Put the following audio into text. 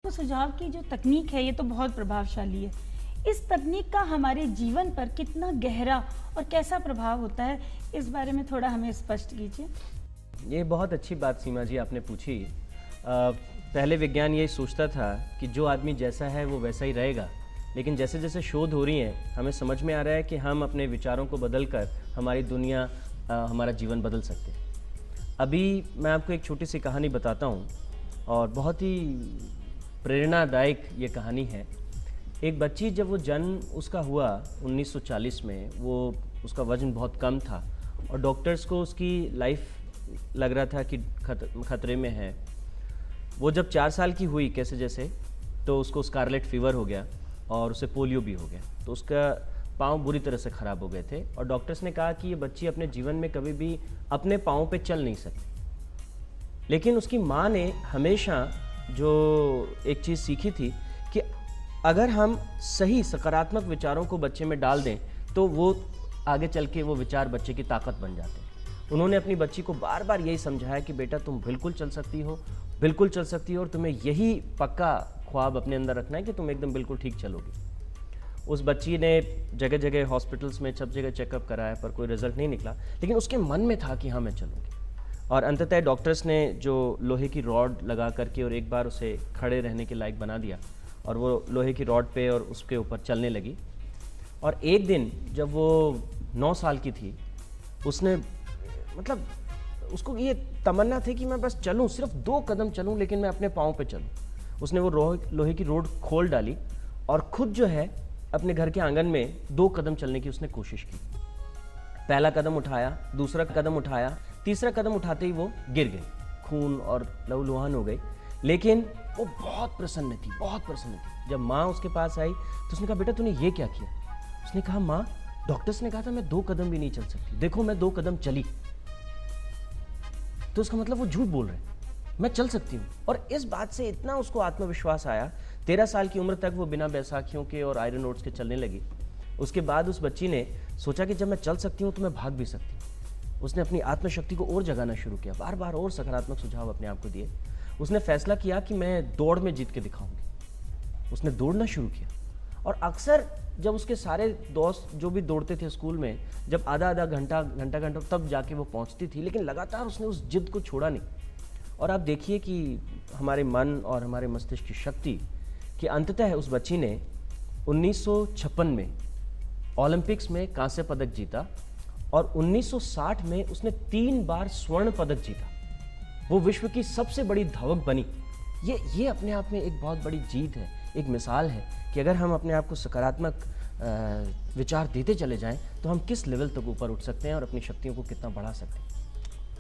तो सुझाव की जो तकनीक है ये तो बहुत प्रभावशाली है। इस तकनीक का हमारे जीवन पर कितना गहरा और कैसा प्रभाव होता है, इस बारे में थोड़ा हमें स्पष्ट कीजिए। ये बहुत अच्छी बात सीमा जी आपने पूछी। पहले विज्ञान ये सोचता था कि जो आदमी जैसा है वो वैसा ही रहेगा, लेकिन जैसे जैसे शोध हो रही हैं हमें समझ में आ रहा है कि हम अपने विचारों को बदल कर हमारी दुनिया, हमारा जीवन बदल सकते हैं। अभी मैं आपको एक छोटी सी कहानी बताता हूँ और बहुत ही प्रेरणादायक ये कहानी है। एक बच्ची जब वो जन्म उसका हुआ 1940 में, वो उसका वज़न बहुत कम था और डॉक्टर्स को उसकी लाइफ लग रहा था कि खतरे में है। वो जब 4 साल की हुई कैसे जैसे, तो उसको स्कारलेट फीवर हो गया और उसे पोलियो भी हो गया। तो उसका पाँव बुरी तरह से ख़राब हो गए थे और डॉक्टर्स ने कहा कि ये बच्ची अपने जीवन में कभी भी अपने पाँव पे चल नहीं सकती। लेकिन उसकी माँ ने हमेशा जो एक चीज़ सीखी थी कि अगर हम सही सकारात्मक विचारों को बच्चे में डाल दें तो वो आगे चल के वो विचार बच्चे की ताकत बन जाते हैं। उन्होंने अपनी बच्ची को बार बार यही समझाया कि बेटा तुम बिल्कुल चल सकती हो, बिल्कुल चल सकती हो, और तुम्हें यही पक्का ख्वाब अपने अंदर रखना है कि तुम एकदम बिल्कुल ठीक चलोगी। उस बच्ची ने जगह जगह हॉस्पिटल्स में सब जगह चेकअप कराया पर कोई रिजल्ट नहीं निकला, लेकिन उसके मन में था कि हाँ मैं चलूँगी। और अंततः डॉक्टर्स ने जो लोहे की रॉड लगा करके और एक बार उसे खड़े रहने के लायक बना दिया और वो लोहे की रॉड पे और उसके ऊपर चलने लगी। और एक दिन जब वो 9 साल की थी, उसने मतलब उसको ये तमन्ना थी कि मैं बस चलूँ, सिर्फ 2 कदम चलूँ, लेकिन मैं अपने पाँव पे चलूँ। उसने वो लोहे की रॉड खोल डाली और खुद जो है अपने घर के आंगन में 2 कदम चलने की उसने कोशिश की। पहला कदम उठाया, दूसरा कदम उठाया, तीसरा कदम उठाते ही वो गिर गई, खून और लहूलुहान हो गई। लेकिन वो बहुत प्रसन्न थी, बहुत प्रसन्न थी। जब माँ उसके पास आई तो उसने कहा बेटा तूने ये क्या किया? उसने कहा माँ, डॉक्टर्स ने कहा था मैं 2 कदम भी नहीं चल सकती, देखो मैं 2 कदम चली। तो उसका मतलब वो झूठ बोल रहे हैं, मैं चल सकती हूँ। और इस बात से इतना उसको आत्मविश्वास आया, 13 साल की उम्र तक वो बिना बैसाखियों के और आयरन रोड्स के चलने लगी। उसके बाद उस बच्ची ने सोचा कि जब मैं चल सकती हूँ तो मैं भाग भी सकती हूँ। उसने अपनी आत्मशक्ति को और जगाना शुरू किया, बार बार और सकारात्मक सुझाव अपने आप को दिए। उसने फैसला किया कि मैं दौड़ में जीत के दिखाऊंगी। उसने दौड़ना शुरू किया और अक्सर जब उसके सारे दोस्त जो भी दौड़ते थे स्कूल में, जब आधा घंटा तब जाके वो पहुंचती थी, लेकिन लगातार उसने उस जिद को छोड़ा नहीं। और आप देखिए कि हमारे मन और हमारे मस्तिष्क की शक्ति कि अंततः उस बच्ची ने 1956 में ओलंपिक्स में कांस्य पदक जीता और 1960 में उसने 3 बार स्वर्ण पदक जीता। वो विश्व की सबसे बड़ी धावक बनी। ये अपने आप में एक बहुत बड़ी जीत है, एक मिसाल है कि अगर हम अपने आप को सकारात्मक विचार देते चले जाएं तो हम किस लेवल तक ऊपर उठ सकते हैं और अपनी शक्तियों को कितना बढ़ा सकते हैं।